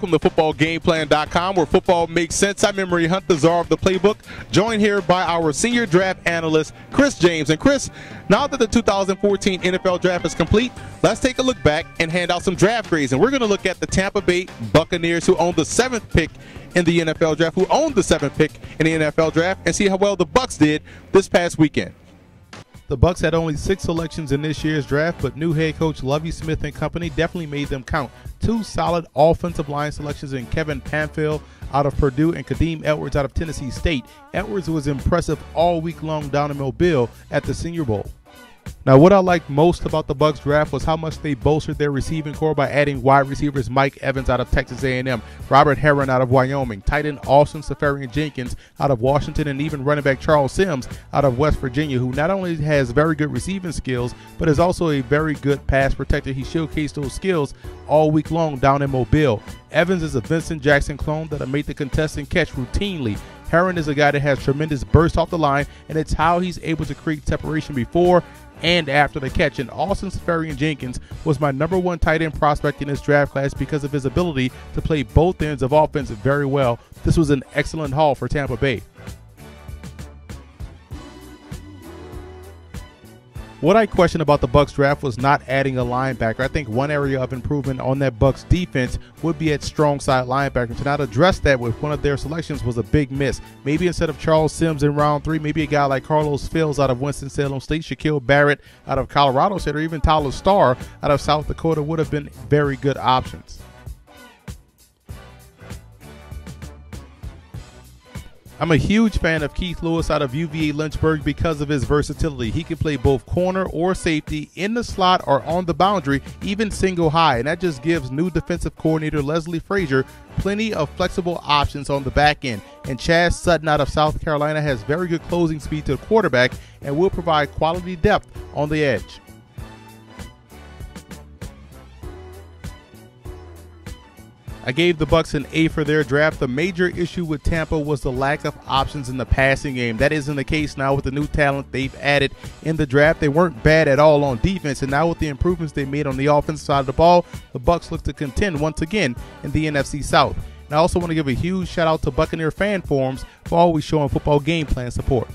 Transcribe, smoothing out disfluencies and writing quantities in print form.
Welcome to footballgameplan.com, where football makes sense. I'm Emery Hunt, the czar of the playbook, joined here by our senior draft analyst, Chris James. And Chris, now that the 2014 NFL draft is complete, let's take a look back and hand out some draft grades. And we're going to look at the Tampa Bay Buccaneers, who owned the 7th pick in the NFL draft, and see how well the Bucs did this past weekend. The Bucs had only 6 selections in this year's draft, but new head coach Lovie Smith and company definitely made them count. 2 solid offensive line selections in Kevin Pamphile out of Purdue and Kadeem Edwards out of Tennessee State. Edwards was impressive all week long down in Mobile at the Senior Bowl. Now, what I liked most about the Bucs draft was how much they bolstered their receiving core by adding wide receivers Mike Evans out of Texas A&M, Robert Herron out of Wyoming, tight end Austin Seferian-Jenkins out of Washington, and even running back Charles Sims out of West Virginia, who not only has very good receiving skills, but is also a very good pass protector. He showcased those skills all week long down in Mobile. Evans is a Vincent Jackson clone that'll make the contestant catch routinely. Herron is a guy that has tremendous burst off the line, and it's how he's able to create separation before and after the catch. And Austin Seferian-Jenkins was my #1 tight end prospect in this draft class because of his ability to play both ends of offense very well. This was an excellent haul for Tampa Bay. What I questioned about the Bucs draft was not adding a linebacker. I think one area of improvement on that Bucs defense would be at strong side linebacker. To not address that with one of their selections was a big miss. Maybe instead of Charles Sims in round 3, maybe a guy like Carlos Fields out of Winston-Salem State, Shaquille Barrett out of Colorado State, or even Tyler Starr out of South Dakota would have been very good options. I'm a huge fan of Keith Lewis out of UVA Lynchburg because of his versatility. He can play both corner or safety, in the slot or on the boundary, even single high, and that just gives new defensive coordinator Leslie Frazier plenty of flexible options on the back end. And Chaz Sutton out of South Carolina has very good closing speed to the quarterback and will provide quality depth on the edge. I gave the Bucs an A for their draft. The major issue with Tampa was the lack of options in the passing game. That isn't the case now with the new talent they've added in the draft. They weren't bad at all on defense, and now with the improvements they made on the offensive side of the ball, the Bucs look to contend once again in the NFC South. And I also want to give a huge shout out to Buccaneer fan forums for always showing football game plan support.